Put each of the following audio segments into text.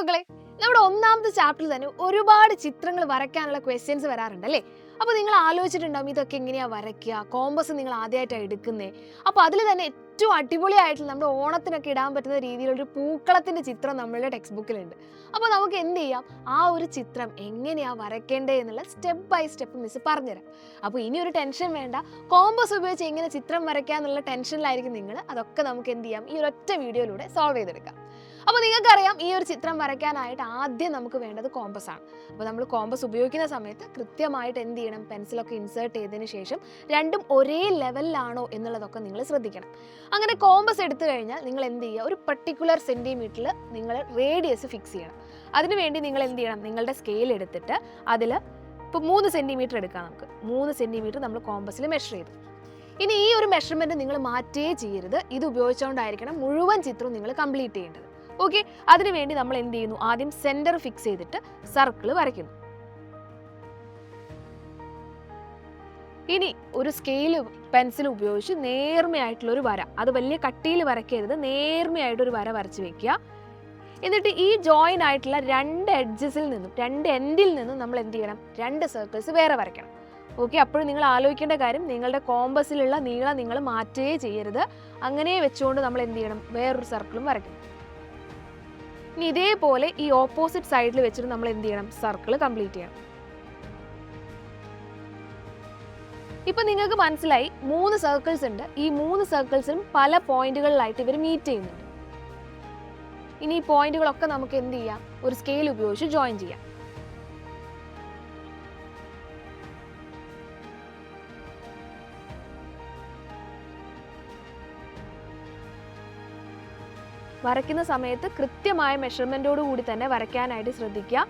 മക്കളെ, നമ്മുടെ ഒന്നാമത്തെ ചാപ്റ്ററിൽ തന്നെ ഒരുപാട് ചിത്രങ്ങൾ വരയ്ക്കാനുള്ള ക്വസ്റ്റ്യൻസ് വരാറുണ്ടല്ലേ. അപ്പോൾ നിങ്ങൾ ആലോചിച്ചിട്ടുണ്ടാവും ഇതൊക്കെ എങ്ങനെയാണ് വരയ്ക്കുക, കോമ്പസ് നിങ്ങൾ ആദ്യമായിട്ടാണ് എടുക്കുന്നത്. അപ്പോൾ അതിൽ തന്നെ ഏറ്റവും അടിപൊളിയായിട്ടുള്ള നമ്മുടെ ഓണത്തിനൊക്കെ ഇടാൻ പറ്റുന്ന രീതിയിലൊരു പൂക്കളത്തിൻ്റെ ചിത്രം നമ്മളുടെ ടെക്സ്റ്റ് ബുക്കിലുണ്ട്. അപ്പോൾ നമുക്ക് എന്ത് ചെയ്യാം, ആ ഒരു ചിത്രം എങ്ങനെയാണ് വരയ്ക്കേണ്ടത് എന്നുള്ള സ്റ്റെപ്പ് ബൈ സ്റ്റെപ്പ് മിസ് പറഞ്ഞുതരാം. അപ്പോൾ ഇനി ഒരു ടെൻഷൻ വേണ്ട, കോമ്പസ് ഉപയോഗിച്ച് എങ്ങനെ ചിത്രം വരയ്ക്കുക എന്നുള്ള ടെൻഷനിലായിരിക്കും നിങ്ങൾ. അതൊക്കെ നമുക്ക് എന്ത് ചെയ്യാം, ഈ ഒരൊറ്റ വീഡിയോയിലൂടെ സോൾവ് ചെയ്തെടുക്കാം. അപ്പോൾ നിങ്ങൾക്കറിയാം ഈ ഒരു ചിത്രം വരയ്ക്കാനായിട്ട് ആദ്യം നമുക്ക് വേണ്ടത് കോമ്പസ് ആണ്. അപ്പോൾ നമ്മൾ കോമ്പസ് ഉപയോഗിക്കുന്ന സമയത്ത് കൃത്യമായിട്ട് എന്ത് ചെയ്യണം, പെൻസിലൊക്കെ ഇൻസേർട്ട് ചെയ്തതിന് ശേഷം രണ്ടും ഒരേ ലെവലിലാണോ എന്നുള്ളതൊക്കെ നിങ്ങൾ ശ്രദ്ധിക്കണം. അങ്ങനെ കോമ്പസ് എടുത്തു കഴിഞ്ഞാൽ നിങ്ങൾ എന്ത് ചെയ്യുക, ഒരു പർട്ടിക്കുലർ സെൻറ്റിമീറ്ററിൽ നിങ്ങൾ റേഡിയസ് ഫിക്സ് ചെയ്യണം. അതിനുവേണ്ടി നിങ്ങൾ എന്ത് ചെയ്യണം, നിങ്ങളുടെ സ്കെയിൽ എടുത്തിട്ട് അതിൽ ഇപ്പോൾ 3 സെൻറ്റിമീറ്റർ എടുക്കാം. നമുക്ക് 3 സെൻറ്റിമീറ്റർ നമ്മൾ കോമ്പസിൽ മെഷർ ചെയ്തു. ഇനി ഈ ഒരു മെഷർമെൻറ്റ് നിങ്ങൾ മാറ്റുകയേ ചെയ്യരുത്. ഇത് ഉപയോഗിച്ചുകൊണ്ടായിരിക്കണം മുഴുവൻ ചിത്രവും നിങ്ങൾ കംപ്ലീറ്റ് ചെയ്യേണ്ടത്. ഓക്കെ, അതിനുവേണ്ടി നമ്മൾ എന്ത് ചെയ്യുന്നു, ആദ്യം സെൻറ്റർ ഫിക്സ് ചെയ്തിട്ട് സർക്കിൾ വരയ്ക്കുന്നു. ഇനി ഒരു സ്കെയിൽ പെൻസിൽ ഉപയോഗിച്ച് നേർമയായിട്ടുള്ളൊരു വര, അത് വലിയ കട്ടിയിൽ വരയ്ക്കരുത്, നേർമയായിട്ടൊരു വര വരച്ച് വെക്കുക. എന്നിട്ട് ഈ ജോയിൻ ആയിട്ടുള്ള 2 എഡ്ജസിൽ നിന്നും 2 എൻഡിൽ നിന്നും നമ്മൾ എന്ത് ചെയ്യണം, 2 സർക്കിൾസ് വേറെ വരയ്ക്കണം. ഓക്കെ, അപ്പോൾ നിങ്ങൾ ആലോചിക്കേണ്ട കാര്യം, നിങ്ങളുടെ കോമ്പസിലുള്ള നീളം നിങ്ങൾ മാറ്റുകയേ ചെയ്യരുത്. അങ്ങനെ വെച്ചുകൊണ്ട് നമ്മൾ എന്ത് ചെയ്യണം, വേറൊരു സർക്കിളും വരയ്ക്കണം. ഇനി ഇതേപോലെ ഈ ഓപ്പോസിറ്റ് സൈഡിൽ വെച്ചിട്ട് നമ്മൾ എന്ത് ചെയ്യണം, സർക്കിൾ കംപ്ലീറ്റ് ചെയ്യണം. ഇപ്പൊ നിങ്ങൾക്ക് മനസ്സിലായി 3 സർക്കിൾസ് ഉണ്ട്. ഈ 3 സർക്കിൾസിനും പല പോയിന്റുകളിലായിട്ട് ഇവർ മീറ്റ് ചെയ്യുന്നുണ്ട്. ഇനി ഈ പോയിന്റുകളൊക്കെ നമുക്ക് എന്ത് ചെയ്യാം, ഒരു സ്കെയിൽ ഉപയോഗിച്ച് ജോയിൻ ചെയ്യാം. വരയ്ക്കുന്ന സമയത്ത് കൃത്യമായ മെഷർമെൻറ്റോടു കൂടി തന്നെ വരയ്ക്കാനായിട്ട് ശ്രദ്ധിക്കുക,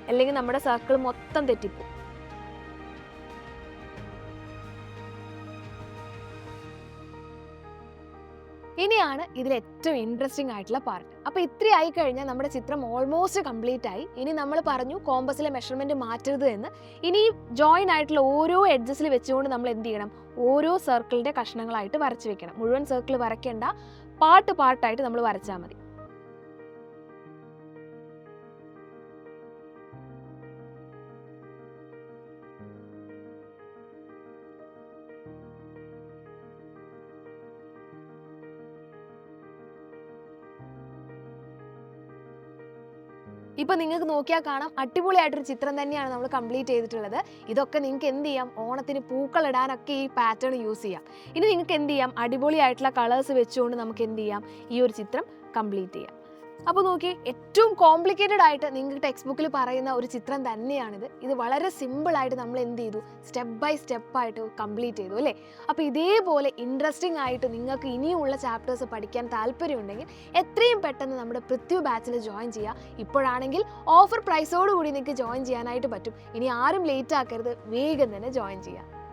അല്ലെങ്കിൽ നമ്മുടെ സർക്കിൾ മൊത്തം തെറ്റിപ്പോകും. ഇനിയാണ് ഇതിൽ ഏറ്റവും ഇൻട്രസ്റ്റിംഗ് ആയിട്ടുള്ള പാർട്ട്. അപ്പോൾ ഇത്രയായി കഴിഞ്ഞാൽ നമ്മുടെ ചിത്രം ഓൾമോസ്റ്റ് കംപ്ലീറ്റ് ആയി. ഇനി നമ്മൾ പറഞ്ഞു കോമ്പസിലെ മെഷർമെൻറ്റ് മാറ്റരുത് എന്ന്. ഇനി ജോയിൻ ആയിട്ടുള്ള ഓരോ എഡ്ജസിൽ വെച്ചുകൊണ്ട് നമ്മൾ എന്ത് ചെയ്യണം, ഓരോ സർക്കിളിൻ്റെ കഷ്ണങ്ങളായിട്ട് വരച്ച് വെക്കണം. മുഴുവൻ സർക്കിൾ വരയ്ക്കേണ്ട, പാർട്ടായിട്ട് നമ്മൾ വരച്ചാൽ മതി. ഇപ്പം നിങ്ങൾക്ക് നോക്കിയാൽ കാണാം, അടിപൊളിയായിട്ടൊരു ചിത്രം തന്നെയാണ് നമ്മൾ കംപ്ലീറ്റ് ചെയ്തിട്ടുള്ളത്. ഇതൊക്കെ നിങ്ങൾക്ക് എന്ത് ചെയ്യാം, ഓണത്തിന് പൂക്കളിടാനൊക്കെ ഈ പാറ്റേൺ യൂസ് ചെയ്യാം. ഇനി നിങ്ങൾക്ക് എന്ത് ചെയ്യാം, അടിപൊളിയായിട്ടുള്ള കളേഴ്സ് വെച്ചുകൊണ്ട് നമുക്ക് എന്ത് ചെയ്യാം, ഈ ഒരു ചിത്രം കംപ്ലീറ്റ് ചെയ്യാം. അപ്പോൾ നോക്കി, ഏറ്റവും കോംപ്ലിക്കേറ്റഡ് ആയിട്ട് നിങ്ങൾക്ക് ടെക്സ്റ്റ് ബുക്കിൽ പറയുന്ന ഒരു ചിത്രം തന്നെയാണിത്. ഇത് വളരെ സിമ്പിളായിട്ട് നമ്മൾ എന്ത് ചെയ്തു, സ്റ്റെപ്പ് ബൈ സ്റ്റെപ്പായിട്ട് കംപ്ലീറ്റ് ചെയ്തു അല്ലേ. അപ്പോൾ ഇതേപോലെ ഇൻട്രസ്റ്റിംഗ് ആയിട്ട് നിങ്ങൾക്ക് ഇനിയുമുള്ള ചാപ്റ്റേഴ്സ് പഠിക്കാൻ താല്പര്യമുണ്ടെങ്കിൽ എത്രയും പെട്ടെന്ന് നമ്മുടെ പൃഥ്വി ബാച്ചിൽ ജോയിൻ ചെയ്യുക. ഇപ്പോഴാണെങ്കിൽ ഓഫർ പ്രൈസോടുകൂടി നിങ്ങൾക്ക് ജോയിൻ ചെയ്യാനായിട്ട് പറ്റും. ഇനി ആരും ലേറ്റ് ആക്കരുത്, വേഗം തന്നെ ജോയിൻ ചെയ്യുക.